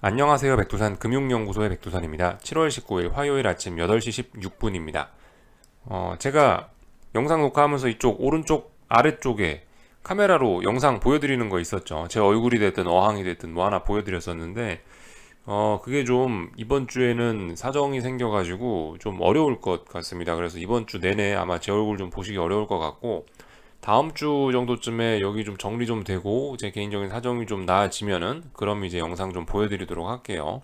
안녕하세요. 백두산 금융연구소의 백두산입니다. 7월 19일 화요일 아침 8시 16분입니다. 제가 영상 녹화하면서 이쪽 오른쪽 아래쪽에 카메라로 영상 보여드리는 거 있었죠. 제 얼굴이 됐든 어항이 됐든 뭐 하나 보여드렸었는데 그게 좀 이번 주에는 사정이 생겨가지고 좀 어려울 것 같습니다. 그래서 이번 주 내내 아마 제 얼굴 좀 보시기 어려울 것 같고 다음 주 정도쯤에 여기 좀 정리 좀 되고 제 개인적인 사정이 좀 나아지면은 그럼 이제 영상 좀 보여드리도록 할게요.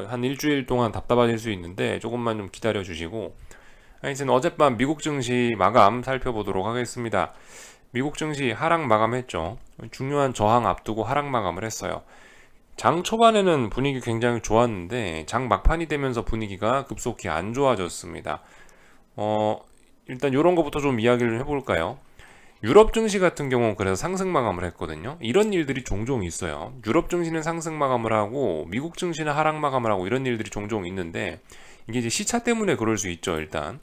한 일주일 동안 답답하실 수 있는데 조금만 좀 기다려 주시고 하여튼 어젯밤 미국 증시 마감 살펴보도록 하겠습니다. 미국 증시 하락 마감했죠. 중요한 저항 앞두고 하락 마감을 했어요. 장 초반에는 분위기 굉장히 좋았는데 장 막판이 되면서 분위기가 급속히 안 좋아졌습니다. 어, 일단 이런 거부터 좀 이야기를 해볼까요? 유럽 증시 같은 경우는 그래서 상승 마감을 했거든요. 이런 일들이 종종 있어요. 유럽 증시는 상승 마감을 하고 미국 증시는 하락 마감을 하고 이런 일들이 종종 있는데 이게 이제 시차 때문에 그럴 수 있죠, 일단.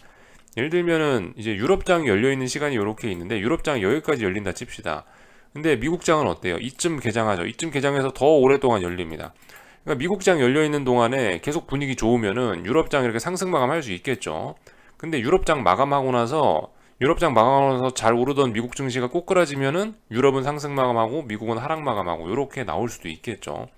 예를 들면은 이제 유럽장이 열려 있는 시간이 이렇게 있는데 유럽장이 여기까지 열린다 칩시다. 근데 미국장은 어때요? 이쯤 개장하죠. 이쯤 개장해서 더 오랫동안 열립니다. 그러니까 미국장 열려 있는 동안에 계속 분위기 좋으면은 유럽장 이렇게 상승 마감할 수 있겠죠. 근데 유럽장 마감하고 나서 유럽장 마감하고 나서 잘 오르던 미국 증시가 꼬꾸라지면은 유럽은 상승 마감하고 미국은 하락 마감하고 이렇게 나올 수도 있겠죠.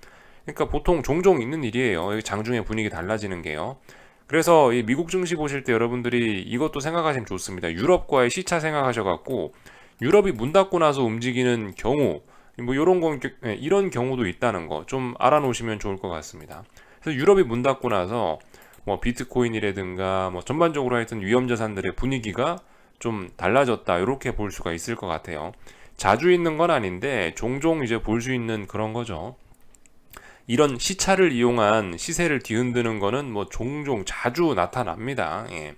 그러니까 보통 종종 있는 일이에요. 장중에 분위기 달라지는 게요. 그래서 이 미국 증시 보실 때 여러분들이 이것도 생각하시면 좋습니다. 유럽과의 시차 생각하셔갖고 유럽이 문 닫고 나서 움직이는 경우 뭐 이런 경우도 있다는 거 좀 알아놓으시면 좋을 것 같습니다. 그래서 유럽이 문 닫고 나서 뭐 비트코인이라든가 뭐 전반적으로 하여튼 위험 자산들의 분위기가 좀 달라졌다 이렇게 볼 수가 있을 것 같아요. 자주 있는 건 아닌데 종종 이제 볼 수 있는 그런 거죠. 이런 시차를 이용한 시세를 뒤흔드는 거는 뭐 종종 자주 나타납니다. 예.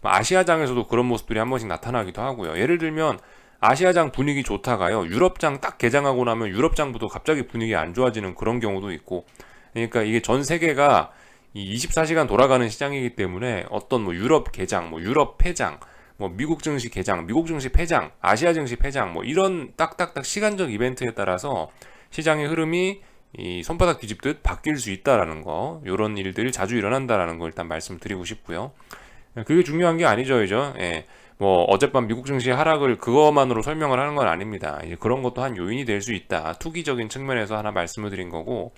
뭐 아시아장에서도 그런 모습들이 한 번씩 나타나기도 하고요. 예를 들면 아시아장 분위기 좋다가요. 유럽장 딱 개장하고 나면 유럽장부터 갑자기 분위기 안 좋아지는 그런 경우도 있고. 그러니까 이게 전 세계가 이 24시간 돌아가는 시장이기 때문에 어떤 뭐 유럽 개장, 뭐 유럽 폐장, 뭐 미국 증시 개장, 미국 증시 폐장, 아시아 증시 폐장, 뭐 이런 딱딱딱 시간적 이벤트에 따라서 시장의 흐름이 이 손바닥 뒤집듯 바뀔 수 있다라는 거, 이런 일들이 자주 일어난다라는 거 일단 말씀드리고 싶고요. 그게 중요한 게 아니죠, 이죠. 예. 뭐 어젯밤 미국 증시 하락을 그것만으로 설명을 하는 건 아닙니다. 이제 그런 것도 한 요인이 될 수 있다. 투기적인 측면에서 하나 말씀을 드린 거고,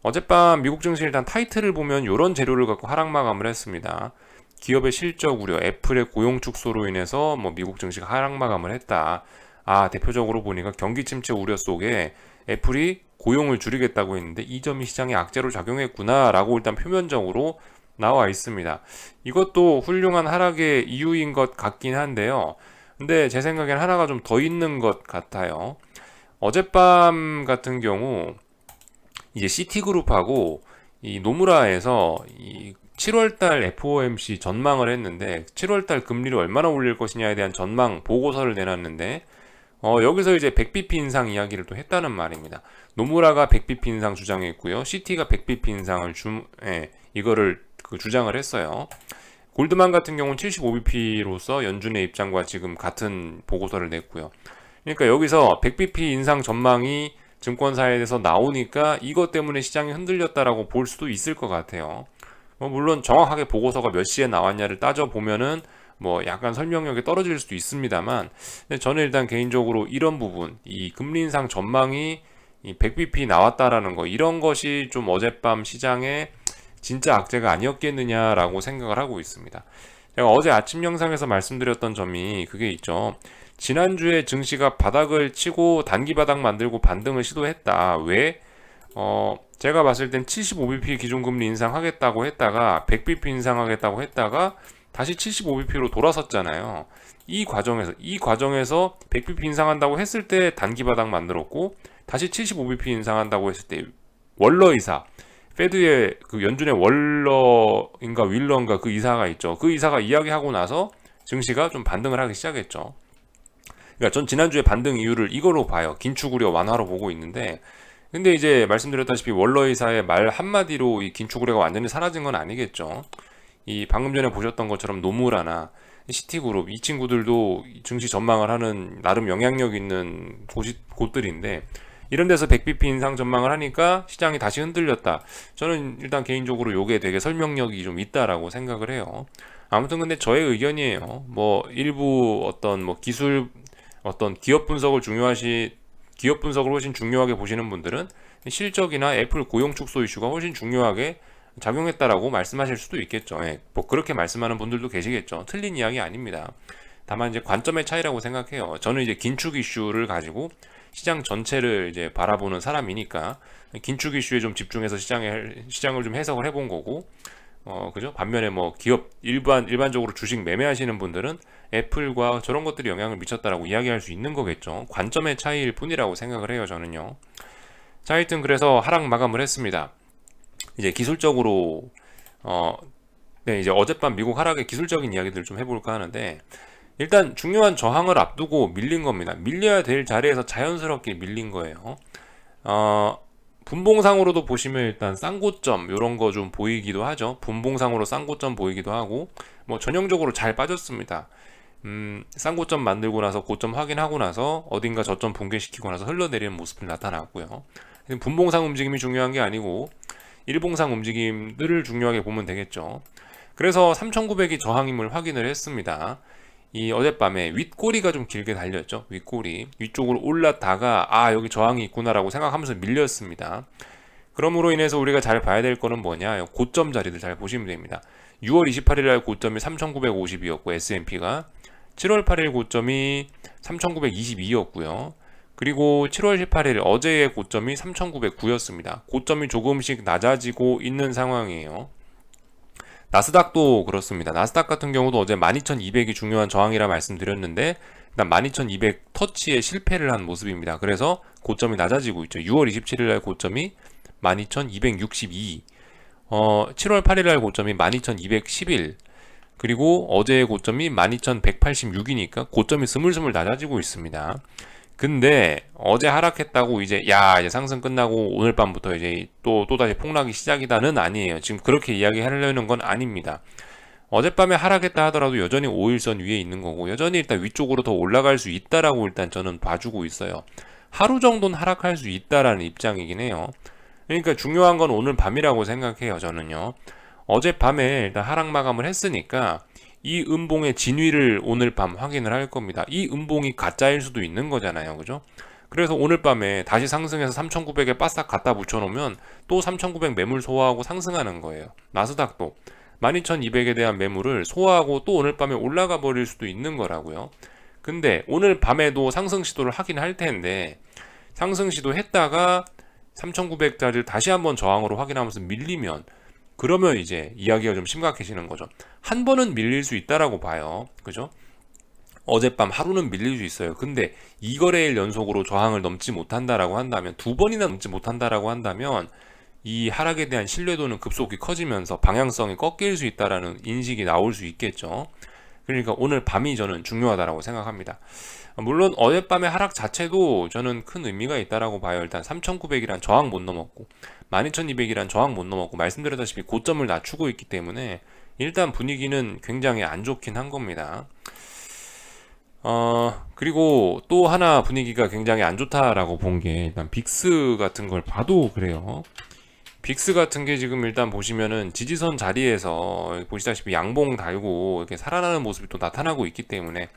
어젯밤 미국 증시 일단 타이틀을 보면 이런 재료를 갖고 하락 마감을 했습니다. 기업의 실적 우려, 애플의 고용 축소로 인해서 뭐 미국 증시가 하락 마감을 했다. 아, 대표적으로 보니까 경기 침체 우려 속에 애플이 고용을 줄이겠다고 했는데 이 점이 시장에 악재로 작용했구나라고 일단 표면적으로 나와 있습니다. 이것도 훌륭한 하락의 이유인 것 같긴 한데요. 근데 제 생각엔 하나가 좀 더 있는 것 같아요. 어젯밤 같은 경우 이제 시티그룹하고 이 노무라에서 이 7월달 FOMC 전망을 했는데 7월달 금리를 얼마나 올릴 것이냐에 대한 전망 보고서를 내놨는데 여기서 이제 100bp 인상 이야기를 또 했다는 말입니다. 노무라가 100bp 인상 주장했고요. 시티가 100bp 인상을 이거를 주장을 했어요. 골드만 같은 경우는 75bp로서 연준의 입장과 지금 같은 보고서를 냈고요. 그러니까 여기서 100bp 인상 전망이 증권사에서 나오니까 이것 때문에 시장이 흔들렸다라고 볼 수도 있을 것 같아요. 물론 정확하게 보고서가 몇 시에 나왔냐를 따져보면은 뭐 약간 설명력이 떨어질 수도 있습니다만 저는 일단 개인적으로 이런 부분 이 금리 인상 전망이 이 100bp 나왔다라는 거 이런 것이 좀 어젯밤 시장에 진짜 악재가 아니었겠느냐라고 생각을 하고 있습니다. 제가 어제 아침 영상에서 말씀드렸던 점이 그게 있죠. 지난주에 증시가 바닥을 치고 단기 바닥 만들고 반등을 시도했다. 왜? 제가 봤을 땐 75bp 기준금리 인상하겠다고 했다가 100bp 인상하겠다고 했다가 다시 75bp로 돌아섰잖아요. 이 과정에서 100bp 인상한다고 했을 때 단기 바닥 만들었고 다시 75bp 인상한다고 했을 때 월러 이사 페드의 그 연준의 월러인가 윌러인가 그 이사가 있죠. 그 이사가 이야기하고 나서 증시가 좀 반등을 하기 시작했죠. 그러니까 전 지난주에 반등 이유를 이걸로 봐요. 긴축 우려 완화로 보고 있는데 근데 이제 말씀드렸다시피 월러 이사의 말 한마디로 이 긴축 우려가 완전히 사라진 건 아니겠죠. 이 방금 전에 보셨던 것처럼 노무라나 시티그룹 이 친구들도 증시 전망을 하는 나름 영향력 있는 곳들인데 이런 데서 100bp 인상 전망을 하니까 시장이 다시 흔들렸다. 저는 일단 개인적으로 요게 되게 설명력이 좀 있다라고 생각을 해요. 아무튼 근데 저의 의견이에요. 뭐 일부 어떤 뭐 기술 어떤 기업 분석을 훨씬 중요하게 보시는 분들은 실적이나 애플 고용 축소 이슈가 훨씬 중요하게 작용했다라고 말씀하실 수도 있겠죠. 예, 뭐 그렇게 말씀하는 분들도 계시겠죠. 틀린 이야기 아닙니다. 다만 이제 관점의 차이라고 생각해요. 저는 이제 긴축 이슈를 가지고 시장 전체를 이제 바라보는 사람이니까 긴축 이슈에 좀 집중해서 시장을 좀 해석을 해본 거고, 그죠? 반면에 뭐 기업 일반적으로 주식 매매하시는 분들은 애플과 저런 것들이 영향을 미쳤다라고 이야기할 수 있는 거겠죠. 관점의 차이일 뿐이라고 생각을 해요, 저는요. 자, 하여튼 그래서 하락 마감을 했습니다. 이제 기술적으로 네, 이제 어젯밤 미국 하락의 기술적인 이야기들을 좀 해볼까 하는데, 일단 중요한 저항을 앞두고 밀린 겁니다. 밀려야 될 자리에서 자연스럽게 밀린 거예요. 어, 분봉상으로도 보시면 일단 쌍고점 이런 거 좀 보이기도 하죠. 분봉상으로 쌍고점 보이기도 하고, 뭐 전형적으로 잘 빠졌습니다. 쌍고점 만들고 나서 고점 확인하고 나서 어딘가 저점 붕괴시키고 나서 흘러내리는 모습이 나타났고요. 분봉상 움직임이 중요한 게 아니고 일봉상 움직임들을 중요하게 보면 되겠죠. 그래서 3900이 저항임을 확인을 했습니다. 이 어젯밤에 윗꼬리가 좀 길게 달렸죠. 윗꼬리 위쪽으로 올랐다가 여기 저항이 있구나라고 생각하면서 밀렸습니다. 그러므로 인해서 우리가 잘 봐야 될 거는 뭐냐, 고점 자리를 잘 보시면 됩니다. 6월 28일 날 고점이 3950이었고 S&P가 7월 8일 고점이 3922였고요. 그리고 7월 18일 어제의 고점이 3909였습니다. 고점이 조금씩 낮아지고 있는 상황이에요. 나스닥도 그렇습니다. 나스닥 같은 경우도 어제 12200이 중요한 저항이라 말씀드렸는데 일단 12200 터치에 실패를 한 모습입니다. 그래서 고점이 낮아지고 있죠. 6월 27일 날 고점이 12262, 7월 8일 날 고점이 12211, 그리고 어제의 고점이 12186이니까 고점이 스물스물 낮아지고 있습니다. 근데 어제 하락했다고 이제 상승 끝나고 오늘 밤부터 이제 또다시 폭락이 시작이다는 아니에요. 지금 그렇게 이야기하려는 건 아닙니다. 어젯밤에 하락했다 하더라도 여전히 5일선 위에 있는 거고 여전히 일단 위쪽으로 더 올라갈 수 있다라고 일단 저는 봐주고 있어요. 하루 정도는 하락할 수 있다라는 입장이긴 해요. 그러니까 중요한 건 오늘 밤이라고 생각해요. 저는요. 어젯밤에 일단 하락 마감을 했으니까 이 음봉의 진위를 오늘 밤 확인을 할 겁니다. 이 음봉이 가짜일 수도 있는 거잖아요. 그죠? 그래서 오늘 밤에 다시 상승해서 3900에 바싹 갖다 붙여놓으면 또 3900 매물 소화하고 상승하는 거예요. 나스닥도 12200에 대한 매물을 소화하고 또 오늘 밤에 올라가 버릴 수도 있는 거라고요. 근데 오늘 밤에도 상승 시도를 하긴 할 텐데 상승 시도 했다가 3900짜리를 다시 한번 저항으로 확인하면서 밀리면 그러면 이제 이야기가 좀 심각해지는 거죠. 한 번은 밀릴 수 있다라고 봐요. 그죠? 어젯밤 하루는 밀릴 수 있어요. 근데 2거래일 연속으로 저항을 넘지 못한다라고 한다면, 두 번이나 넘지 못한다라고 한다면 이 하락에 대한 신뢰도는 급속히 커지면서 방향성이 꺾일 수 있다라는 인식이 나올 수 있겠죠. 그러니까 오늘 밤이 저는 중요하다라고 생각합니다. 물론 어젯밤의 하락 자체도 저는 큰 의미가 있다라고 봐요. 일단 3900이란 저항 못 넘었고 12200이란 저항 못 넘었고 말씀드렸다시피 고점을 낮추고 있기 때문에 일단 분위기는 굉장히 안 좋긴 한 겁니다. 그리고 또 하나 분위기가 굉장히 안 좋다라고 본 게 일단 빅스 같은 걸 봐도 그래요. 빅스 같은 게 지금 일단 보시면은 지지선 자리에서 보시다시피 양봉 달고 이렇게 살아나는 모습이 또 나타나고 있기 때문에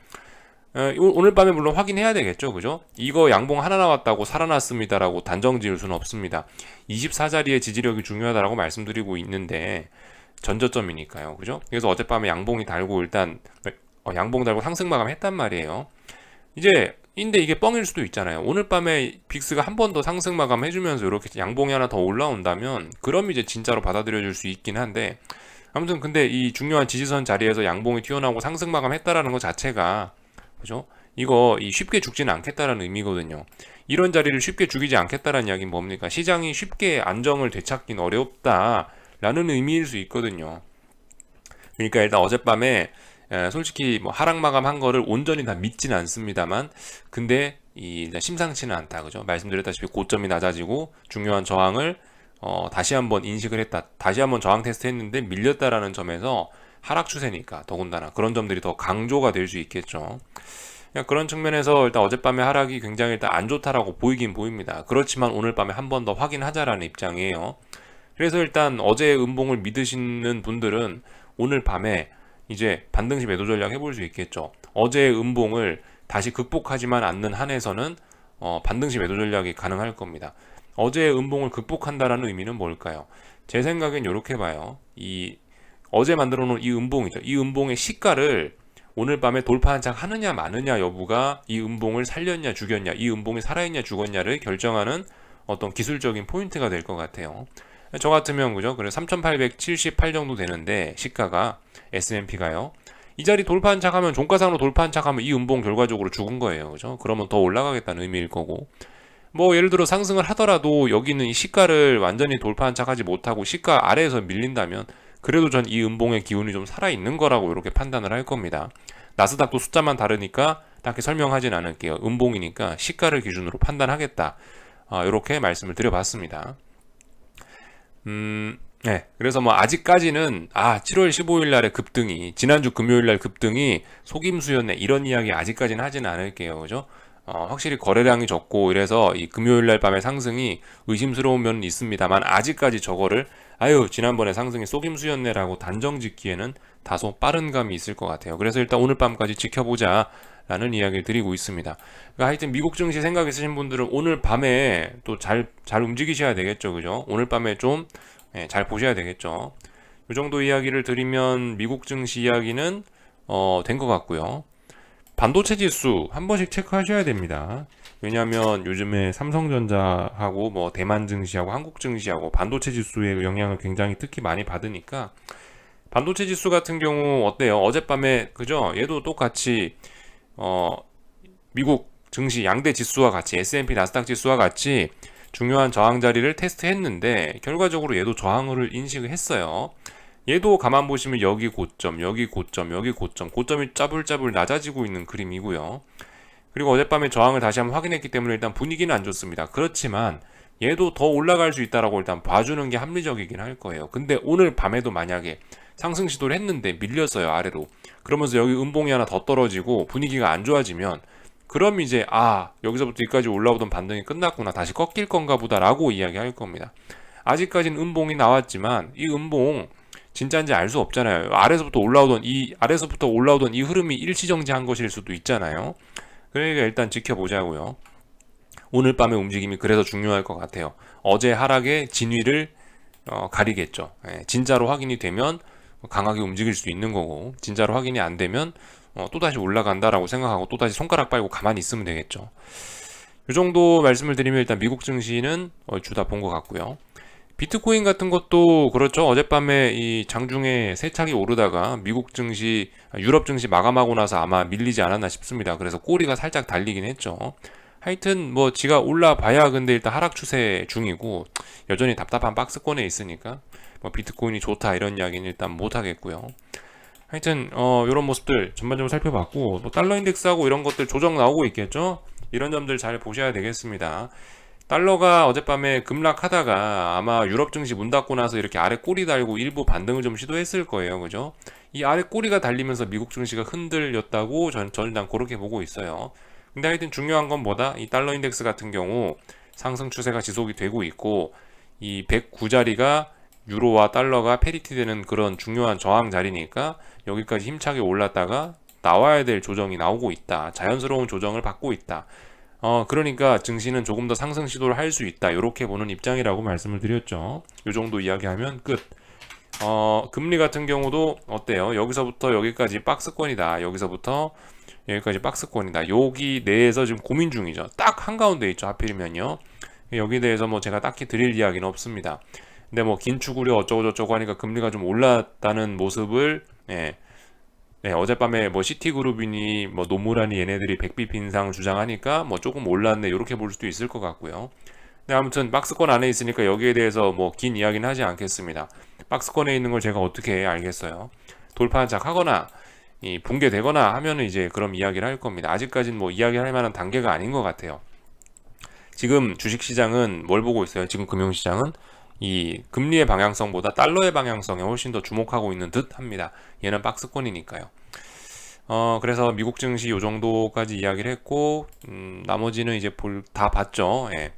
오늘 밤에 물론 확인해야 되겠죠. 그죠? 이거 양봉 하나 나왔다고 살아났습니다라고 단정 지을 수는 없습니다. 24자리의 지지력이 중요하다라고 말씀드리고 있는데 전저점이니까요. 그죠? 그래서 어젯밤에 양봉이 달고 일단 양봉 달고 상승 마감했단 말이에요. 근데 이게 뻥일 수도 있잖아요. 오늘 밤에 빅스가 한 번 더 상승 마감 해주면서 이렇게 양봉이 하나 더 올라온다면 그럼 이제 진짜로 받아들여질 수 있긴 한데 아무튼 근데 이 중요한 지지선 자리에서 양봉이 튀어나오고 상승 마감 했다라는 것 자체가 그죠? 이거 쉽게 죽지는 않겠다라는 의미거든요. 이런 자리를 쉽게 죽이지 않겠다라는 이야기는 뭡니까? 시장이 쉽게 안정을 되찾긴 어렵다라는 의미일 수 있거든요. 그러니까 일단 어젯밤에 솔직히 뭐 하락 마감한 거를 온전히 다 믿지는 않습니다만 근데 일단 심상치는 않다. 그죠? 말씀드렸다시피 고점이 낮아지고 중요한 저항을 다시 한번 인식을 했다. 다시 한번 저항 테스트 했는데 밀렸다라는 점에서 하락 추세니까 더군다나 그런 점들이 더 강조가 될 수 있겠죠. 그냥 그런 측면에서 일단 어젯밤에 하락이 굉장히 일단 안 좋다라고 보이긴 보입니다. 그렇지만 오늘 밤에 한 번 더 확인하자라는 입장이에요. 그래서 일단 어제의 음봉을 믿으시는 분들은 오늘 밤에 이제 반등시 매도 전략 해볼 수 있겠죠. 어제의 음봉을 다시 극복하지만 않는 한에서는 반등시 매도 전략이 가능할 겁니다. 어제의 음봉을 극복한다라는 의미는 뭘까요? 제 생각엔 이렇게 봐요. 이 어제 만들어 놓은 이 음봉이죠. 이 음봉의 시가를 오늘 밤에 돌파 한착 하느냐 마느냐 여부가 이 음봉을 살렸냐 죽였냐, 이 음봉이 살아있냐 죽었냐를 결정하는 어떤 기술적인 포인트가 될 것 같아요. 저 같으면 그죠? 그래 3,878 정도 되는데 시가가 S&P가요. 이 자리 돌파 한착하면 종가상으로 돌파 한착하면 이 음봉 결과적으로 죽은 거예요. 그죠? 그러면 더 올라가겠다는 의미일 거고. 뭐 예를 들어 상승을 하더라도 여기는 이 시가를 완전히 돌파 한착하지 못하고 시가 아래에서 밀린다면 그래도 전 이 음봉의 기운이 좀 살아있는 거라고 이렇게 판단을 할 겁니다. 나스닥도 숫자만 다르니까 딱히 설명하진 않을게요. 음봉이니까 시가를 기준으로 판단하겠다. 이렇게 말씀을 드려봤습니다. 네. 그래서 뭐 아직까지는 7월 15일 날의 급등이 지난주 금요일 날 급등이 속임수였네 이런 이야기 아직까지는 하지는 않을게요. 그죠? 확실히 거래량이 적고 이래서 이 금요일 날 밤의 상승이 의심스러운 면은 있습니다만 아직까지 저거를 지난번에 상승이 속임수였네라고 단정 짓기에는 다소 빠른 감이 있을 것 같아요. 그래서 일단 오늘 밤까지 지켜보자 라는 이야기를 드리고 있습니다. 그러니까 하여튼 미국 증시 생각 있으신 분들은 오늘 밤에 또 잘 움직이셔야 되겠죠. 그죠? 오늘 밤에 좀 잘 보셔야 되겠죠. 이 정도 이야기를 드리면 미국 증시 이야기는 된 것 같고요. 반도체 지수 한 번씩 체크하셔야 됩니다. 왜냐하면 요즘에 삼성전자하고 뭐 대만 증시하고 한국 증시하고 반도체 지수의 영향을 굉장히 특히 많이 받으니까 반도체 지수 같은 경우 어때요? 어젯밤에 그죠? 얘도 똑같이 미국 증시 양대 지수와 같이 S&P 나스닥 지수와 같이 중요한 저항 자리를 테스트했는데 결과적으로 얘도 저항을 인식을 했어요. 얘도 가만 보시면 여기 고점, 여기 고점, 여기 고점, 고점이 짜불짜불 낮아지고 있는 그림이고요. 그리고 어젯밤에 저항을 다시 한번 확인했기 때문에 일단 분위기는 안 좋습니다. 그렇지만 얘도 더 올라갈 수 있다라고 일단 봐주는 게 합리적이긴 할 거예요. 근데 오늘 밤에도 만약에 상승 시도를 했는데 밀렸어요, 아래로. 그러면서 여기 음봉이 하나 더 떨어지고 분위기가 안 좋아지면 그럼 이제 여기서부터 여기까지 올라오던 반등이 끝났구나, 다시 꺾일 건가 보다라고 이야기할 겁니다. 아직까지는 음봉이 나왔지만 이 음봉 진짜인지 알 수 없잖아요. 아래서부터 올라오던 이 흐름이 일시정지한 것일 수도 있잖아요. 그러니까 일단 지켜보자고요. 오늘 밤의 움직임이 그래서 중요할 것 같아요. 어제 하락의 진위를 가리겠죠. 진짜로 확인이 되면 강하게 움직일 수 있는 거고, 진짜로 확인이 안 되면 또다시 올라간다라고 생각하고 또다시 손가락 빨고 가만히 있으면 되겠죠. 이 정도 말씀을 드리면 일단 미국 증시는 얼추 다 본 것 같고요. 비트코인 같은 것도 그렇죠. 어젯밤에 이 장중에 세차게 오르다가 미국 증시, 유럽 증시 마감하고 나서 아마 밀리지 않았나 싶습니다. 그래서 꼬리가 살짝 달리긴 했죠. 하여튼 뭐 지가 올라봐야 근데 일단 하락 추세 중이고 여전히 답답한 박스권에 있으니까 뭐 비트코인이 좋다 이런 이야기는 일단 못 하겠고요. 하여튼 이런 모습들 전반적으로 살펴봤고 뭐 달러 인덱스하고 이런 것들 조정 나오고 있겠죠. 이런 점들 잘 보셔야 되겠습니다. 달러가 어젯밤에 급락하다가 아마 유럽 증시 문 닫고 나서 이렇게 아래 꼬리 달고 일부 반등을 좀 시도했을 거예요. 그죠? 이 아래 꼬리가 달리면서 미국 증시가 흔들렸다고 저는 일단 그렇게 보고 있어요. 근데 하여튼 중요한 건 뭐다? 이 달러 인덱스 같은 경우 상승 추세가 지속이 되고 있고 이 109자리가 유로와 달러가 패리티 되는 그런 중요한 저항 자리니까 여기까지 힘차게 올랐다가 나와야 될 조정이 나오고 있다. 자연스러운 조정을 받고 있다. 그러니까 증시는 조금 더 상승 시도를 할 수 있다. 이렇게 보는 입장이라고 말씀을 드렸죠. 이 정도 이야기하면 끝. 금리 같은 경우도 어때요? 여기서부터 여기까지 박스권이다. 여기서부터 여기까지 박스권이다. 여기 내에서 지금 고민 중이죠. 딱 한가운데 있죠. 하필이면요. 여기에 대해서 뭐 제가 딱히 드릴 이야기는 없습니다. 근데 뭐 긴축 우려 어쩌고저쩌고 하니까 금리가 좀 올랐다는 모습을 어젯밤에 뭐 시티그룹이니 뭐 노무라니 얘네들이 100bp 인상 주장하니까 뭐 조금 올랐네 이렇게 볼 수도 있을 것 같고요. 근데 아무튼 박스권 안에 있으니까 여기에 대해서 뭐 긴 이야기는 하지 않겠습니다. 박스권에 있는 걸 제가 어떻게 알겠어요? 돌파 한착 하거나 붕괴되거나 하면은 이제 그럼 이야기를 할 겁니다. 아직까지는 뭐 이야기할 만한 단계가 아닌 것 같아요. 지금 주식시장은 뭘 보고 있어요? 지금 금융시장은 이 금리의 방향성보다 달러의 방향성에 훨씬 더 주목하고 있는 듯 합니다. 얘는 박스권이니까요. 그래서 미국 증시 요 정도까지 이야기를 했고, 나머지는 이제 다 봤죠. 예.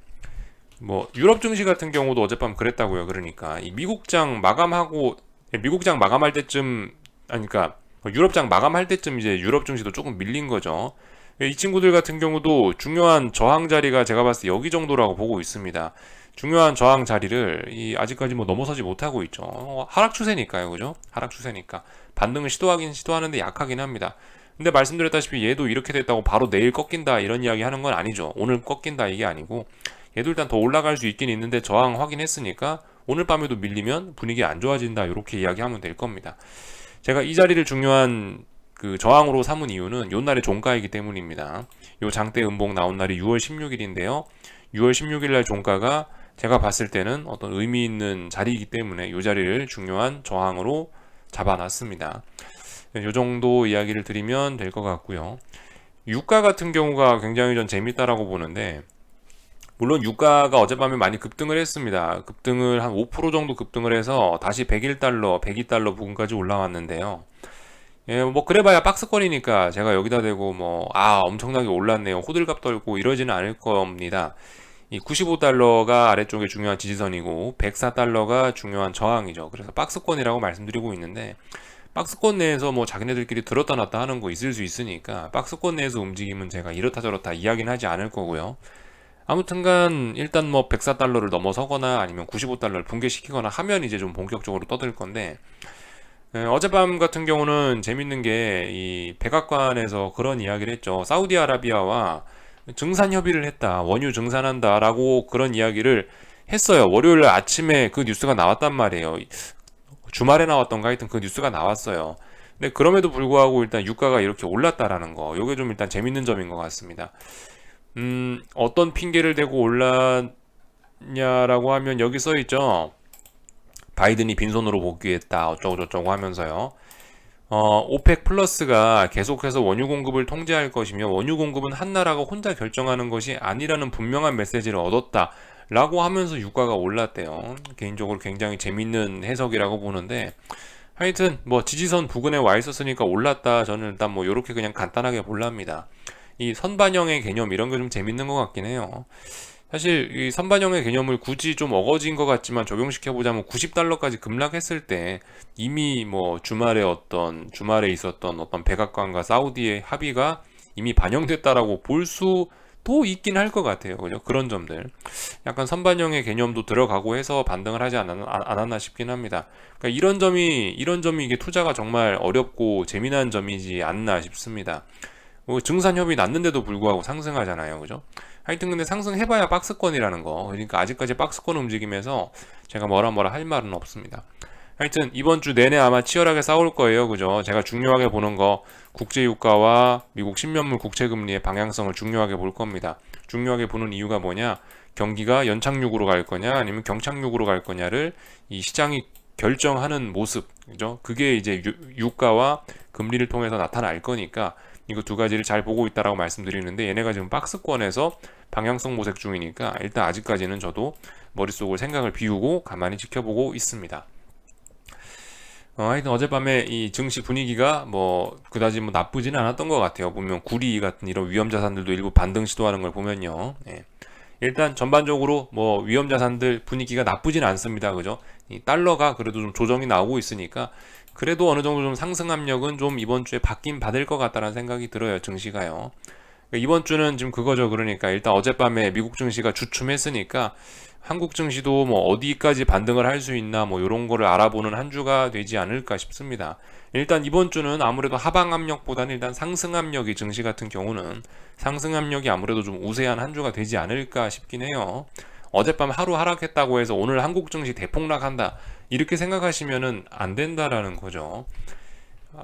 뭐 유럽 증시 같은 경우도 어젯밤 그랬다고요. 그러니까 이 미국장 마감하고 미국장 마감할 때쯤 아니 그러니까 유럽장 마감할 때쯤 이제 유럽 증시도 조금 밀린 거죠. 이 친구들 같은 경우도 중요한 저항 자리가 제가 봤을 때 여기 정도라고 보고 있습니다. 중요한 저항 자리를 아직까지 뭐 넘어서지 못하고 있죠. 하락 추세니까요, 그죠? 하락 추세니까 반등을 시도하는데 약하긴 합니다. 근데 말씀드렸다시피 얘도 이렇게 됐다고 바로 내일 꺾인다 이런 이야기 하는 건 아니죠. 오늘 꺾인다 이게 아니고 얘도 일단 더 올라갈 수 있긴 있는데 저항 확인했으니까 오늘 밤에도 밀리면 분위기 안 좋아진다 이렇게 이야기하면 될 겁니다. 제가 이 자리를 중요한 그 저항으로 삼은 이유는 요 날의 종가이기 때문입니다. 요 장대 음봉 나온 날이 6월 16일인데요. 6월 16일 날 종가가 제가 봤을 때는 어떤 의미 있는 자리이기 때문에 요 자리를 중요한 저항으로 잡아놨습니다. 요 정도 이야기를 드리면 될 것 같고요. 유가 같은 경우가 굉장히 전 재밌다라고 보는데 물론 유가가 어젯밤에 많이 급등을 했습니다. 급등을 한 5% 정도 급등을 해서 다시 101달러, 102달러 부근까지 올라왔는데요. 예, 뭐 그래봐야 박스권이니까 제가 여기다 대고 엄청나게 올랐네요. 호들갑 떨고 이러지는 않을 겁니다. 이 95달러가 아래쪽에 중요한 지지선이고 104달러가 중요한 저항이죠. 그래서 박스권이라고 말씀드리고 있는데 박스권 내에서 뭐 자기네들끼리 들었다 놨다 하는 거 있을 수 있으니까 박스권 내에서 움직이면 제가 이렇다 저렇다 이야기는 하지 않을 거고요. 아무튼간 일단 뭐 104달러를 넘어서거나 아니면 95달러를 붕괴시키거나 하면 이제 좀 본격적으로 떠들 건데 어젯밤 같은 경우는 재밌는 게 이 백악관에서 그런 이야기를 했죠. 사우디아라비아와 증산 협의를 했다. 원유 증산한다라고 그런 이야기를 했어요. 월요일 아침에 그 뉴스가 나왔단 말이에요. 주말에 나왔던가 하여튼 그 뉴스가 나왔어요. 근데 그럼에도 불구하고 일단 유가가 이렇게 올랐다라는 거. 요게 좀 일단 재밌는 점인 것 같습니다. 어떤 핑계를 대고 올랐냐라고 하면 여기 써 있죠. 바이든이 빈손으로 복귀했다. 어쩌고저쩌고 하면서요. 오펙 플러스가 계속해서 원유 공급을 통제할 것이며 원유 공급은 한 나라가 혼자 결정하는 것이 아니라는 분명한 메시지를 얻었다. 라고 하면서 유가가 올랐대요. 개인적으로 굉장히 재밌는 해석이라고 보는데 하여튼 뭐 지지선 부근에 와 있었으니까 올랐다. 저는 일단 뭐 이렇게 그냥 간단하게 볼랍니다. 이 선반영의 개념 이런 게 좀 재밌는 것 같긴 해요. 사실 이 선반영의 개념을 굳이 좀 어거진 것 같지만 적용시켜보자면 90달러까지 급락했을 때 이미 뭐 주말에 있었던 어떤 백악관과 사우디의 합의가 이미 반영됐다라고 볼 수도 있긴 할 것 같아요. 그죠? 그런 점들. 약간 선반영의 개념도 들어가고 해서 반등을 하지 않았나 싶긴 합니다. 그러니까 이런 점이 이게 투자가 정말 어렵고 재미난 점이지 않나 싶습니다. 뭐 증산 협의 났는데도 불구하고 상승하잖아요. 그죠? 하여튼 근데 상승해봐야 박스권이라는 거. 그러니까 아직까지 박스권 움직임에서 제가 뭐라 할 말은 없습니다. 하여튼 이번 주 내내 아마 치열하게 싸울 거예요. 그죠? 제가 중요하게 보는 거 국제유가와 미국 10년물 국채금리의 방향성을 중요하게 볼 겁니다. 중요하게 보는 이유가 뭐냐? 경기가 연착륙으로 갈 거냐 아니면 경착륙으로 갈 거냐를 이 시장이 결정하는 모습. 그죠? 그게 이제 유가와 금리를 통해서 나타날 거니까 이거 두 가지를 잘 보고 있다라고 말씀드리는데 얘네가 지금 박스권에서 방향성 모색 중이니까 일단 아직까지는 저도 머릿속을 생각을 비우고 가만히 지켜보고 있습니다. 하여튼 어젯밤에 이 증시 분위기가 뭐 그다지 뭐 나쁘지는 않았던 것 같아요. 보면 구리 같은 이런 위험 자산들도 일부 반등 시도하는 걸 보면요. 예. 일단 전반적으로 뭐 위험 자산들 분위기가 나쁘진 않습니다. 그죠? 이 달러가 그래도 좀 조정이 나오고 있으니까 그래도 어느 정도 좀 상승 압력은 좀 이번 주에 받긴 받을 것 같다는 생각이 들어요. 증시가요. 이번 주는 지금 그거죠. 그러니까 일단 어젯밤에 미국 증시가 주춤했으니까 한국 증시도 뭐 어디까지 반등을 할 수 있나 뭐 이런 거를 알아보는 한 주가 되지 않을까 싶습니다. 일단 이번 주는 아무래도 하방 압력보다는 일단 상승 압력이 증시 같은 경우는 상승 압력이 아무래도 좀 우세한 한 주가 되지 않을까 싶긴 해요. 어젯밤 하루 하락했다고 해서 오늘 한국 증시 대폭락한다 이렇게 생각하시면은 안 된다라는 거죠.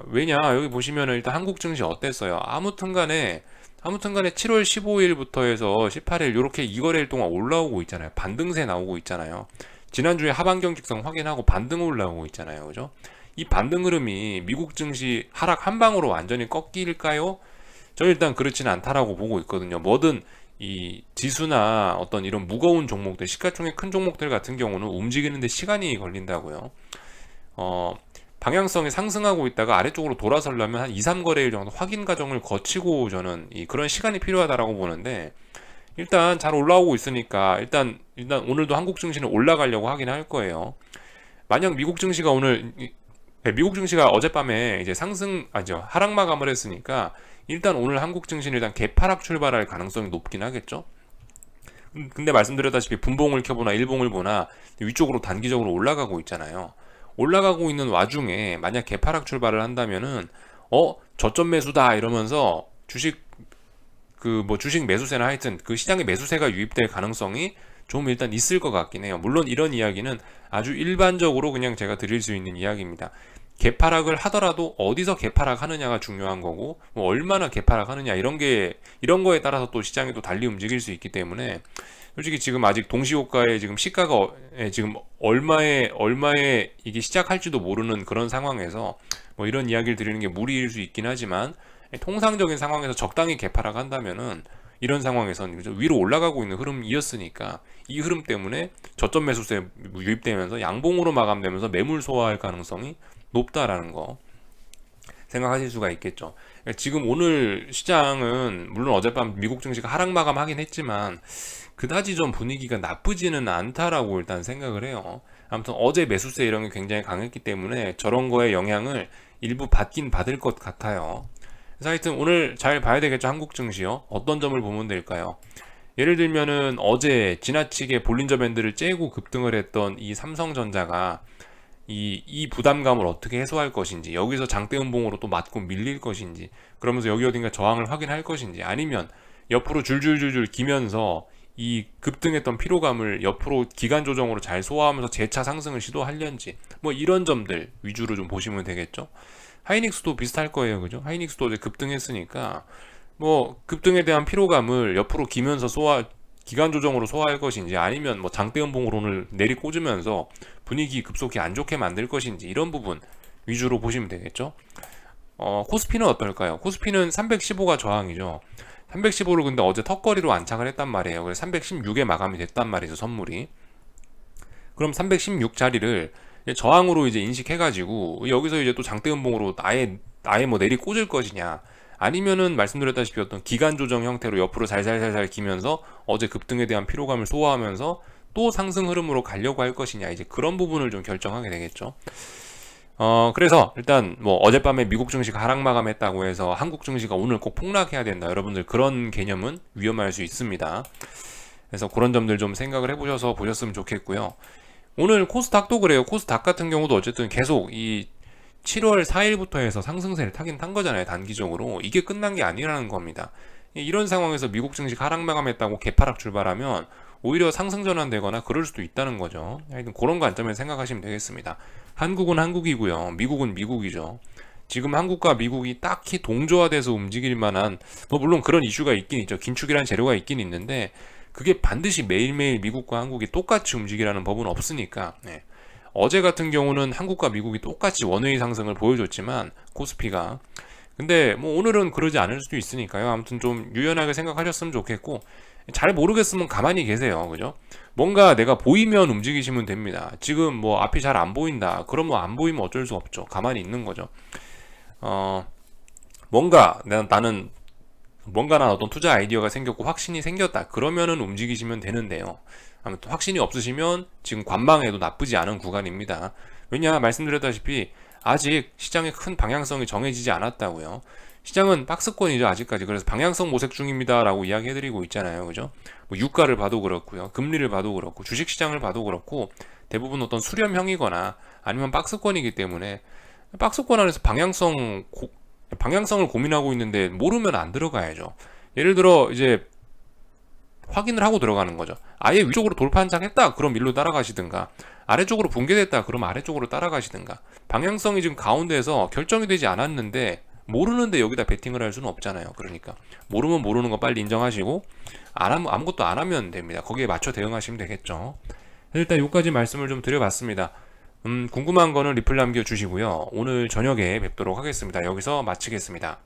왜냐 여기 보시면은 일단 한국 증시 어땠어요? 아무튼간에 7월 15일부터 해서 18일 이렇게 2거래일 동안 올라오고 있잖아요. 반등세 나오고 있잖아요. 지난주에 하반 경직성 확인하고 반등 올라오고 있잖아요. 그죠? 이 반등 흐름이 미국 증시 하락 한 방으로 완전히 꺾일까요? 저는 일단 그렇지는 않다라고 보고 있거든요. 뭐든 이 지수나 어떤 이런 무거운 종목들, 시가총액 큰 종목들 같은 경우는 움직이는데 시간이 걸린다고요. 방향성이 상승하고 있다가 아래쪽으로 돌아서려면 한 2, 3거래일 정도 확인 과정을 거치고 저는 그런 시간이 필요하다라고 보는데, 일단 잘 올라오고 있으니까 일단 오늘도 한국 증시는 올라가려고 하긴 할 거예요. 만약 미국 증시가 미국 증시가 어젯밤에 이제 하락 마감을 했으니까 일단 오늘 한국 증시는 일단 개파락 출발할 가능성이 높긴 하겠죠. 근데 말씀드렸다시피 분봉을 켜보나 일봉을 보나 위쪽으로 단기적으로 올라가고 있잖아요. 올라가고 있는 와중에 만약 개파락 출발을 한다면은 저점 매수다 이러면서 주식 매수세나 하여튼 그 시장의 매수세가 유입될 가능성이 좀 일단 있을 것 같긴 해요. 물론 이런 이야기는 아주 일반적으로 그냥 제가 드릴 수 있는 이야기입니다. 개파락을 하더라도 어디서 개파락 하느냐가 중요한 거고, 뭐 얼마나 개파락 하느냐 이런 거에 따라서 또 시장이 또 달리 움직일 수 있기 때문에, 솔직히 지금 아직 동시호가에 지금 시가가 지금 얼마에 이게 시작할지도 모르는 그런 상황에서 뭐 이런 이야기를 드리는 게 무리일 수 있긴 하지만, 통상적인 상황에서 적당히 개파락 한다면은 이런 상황에서는 위로 올라가고 있는 흐름이었으니까 이 흐름 때문에 저점 매수세 유입되면서 양봉으로 마감되면서 매물 소화할 가능성이 높다라는 거 생각하실 수가 있겠죠. 지금 오늘 시장은 물론 어젯밤 미국 증시가 하락 마감하긴 했지만 그다지 좀 분위기가 나쁘지는 않다라고 일단 생각을 해요. 아무튼 어제 매수세 이런 게 굉장히 강했기 때문에 저런 거에 영향을 일부 받긴 받을 것 같아요. 그래서 하여튼 오늘 잘 봐야 되겠죠. 한국 증시요. 어떤 점을 보면 될까요? 예를 들면은 어제 지나치게 볼린저 밴드를 째고 급등을 했던 이 삼성전자가 이 부담감을 어떻게 해소할 것인지, 여기서 장대 음봉으로 또 맞고 밀릴 것인지, 그러면서 여기 어딘가 저항을 확인할 것인지, 아니면 옆으로 줄줄줄줄 기면서 이 급등했던 피로감을 옆으로 기간 조정으로 잘 소화하면서 재차 상승을 시도하려는지, 뭐 이런 점들 위주로 좀 보시면 되겠죠. 하이닉스도 비슷할 거예요, 그죠? 하이닉스도 어제 급등했으니까 뭐 급등에 대한 피로감을 옆으로 기면서 기간 조정으로 소화할 것인지, 아니면 뭐 장대 음봉으로 오늘 내리꽂으면서 분위기 급속히 안 좋게 만들 것인지, 이런 부분 위주로 보시면 되겠죠. 코스피는 어떨까요? 코스피는 315가 저항이죠. 315를 근데 어제 턱걸이로 안착을 했단 말이에요. 그래서 316에 마감이 됐단 말이죠, 선물이. 그럼 316 자리를 저항으로 이제 인식해가지고 여기서 이제 또 장대 음봉으로 아예 뭐 내리꽂을 것이냐, 아니면은 말씀드렸다시피 어떤 기간 조정 형태로 옆으로 살살살살 기면서 어제 급등에 대한 피로감을 소화하면서 또 상승 흐름으로 가려고 할 것이냐, 이제 그런 부분을 좀 결정하게 되겠죠. 그래서 일단 뭐 어젯밤에 미국 증시가 하락 마감했다고 해서 한국 증시가 오늘 꼭 폭락해야 된다, 여러분들 그런 개념은 위험할 수 있습니다. 그래서 그런 점들 좀 생각을 해보셔서 보셨으면 좋겠고요. 오늘 코스닥도 그래요. 코스닥 같은 경우도 어쨌든 계속 이 7월 4일부터 해서 상승세를 타긴 탄 거잖아요. 단기적으로. 이게 끝난 게 아니라는 겁니다. 이런 상황에서 미국 증시가 하락 마감했다고 개파락 출발하면 오히려 상승 전환되거나 그럴 수도 있다는 거죠. 하여튼 그런 관점에서 생각하시면 되겠습니다. 한국은 한국이고요. 미국은 미국이죠. 지금 한국과 미국이 딱히 동조화돼서 움직일 만한, 뭐 물론 그런 이슈가 있긴 있죠. 긴축이라는 재료가 있긴 있는데 그게 반드시 매일매일 미국과 한국이 똑같이 움직이라는 법은 없으니까. 네. 어제 같은 경우는 한국과 미국이 똑같이 원웨이 상승을 보여줬지만 코스피가, 근데 뭐 오늘은 그러지 않을 수도 있으니까요. 아무튼 좀 유연하게 생각하셨으면 좋겠고, 잘 모르겠으면 가만히 계세요. 그죠? 뭔가 내가 보이면 움직이시면 됩니다. 지금 뭐 앞이 잘 안 보인다, 그럼 뭐 안 보이면 어쩔 수 없죠. 가만히 있는 거죠. 나는 어떤 투자 아이디어가 생겼고 확신이 생겼다, 그러면은 움직이시면 되는데요. 아무튼 확신이 없으시면 지금 관망해도 나쁘지 않은 구간입니다. 왜냐, 말씀드렸다시피 아직 시장의 큰 방향성이 정해지지 않았다고요. 시장은 박스권이죠, 아직까지. 그래서 방향성 모색 중입니다 라고 이야기해드리고 있잖아요, 그죠? 뭐 유가를 봐도 그렇고요, 금리를 봐도 그렇고, 주식시장을 봐도 그렇고, 대부분 어떤 수렴형이거나 아니면 박스권이기 때문에 박스권 안에서 방향성을 고민하고 있는데 모르면 안 들어가야죠. 예를 들어 이제 확인을 하고 들어가는 거죠. 아예 위쪽으로 돌파 한 장 했다, 그럼 일로 따라가시든가, 아래쪽으로 붕괴됐다, 그럼 아래쪽으로 따라가시든가. 방향성이 지금 가운데에서 결정이 되지 않았는데 모르는데 여기다 베팅을 할 수는 없잖아요. 그러니까 모르면 모르는 거 빨리 인정하시고 아무것도 안 하면 됩니다. 거기에 맞춰 대응하시면 되겠죠. 일단 여기까지 말씀을 좀 드려봤습니다. 궁금한 거는 리플 남겨주시고요. 오늘 저녁에 뵙도록 하겠습니다. 여기서 마치겠습니다.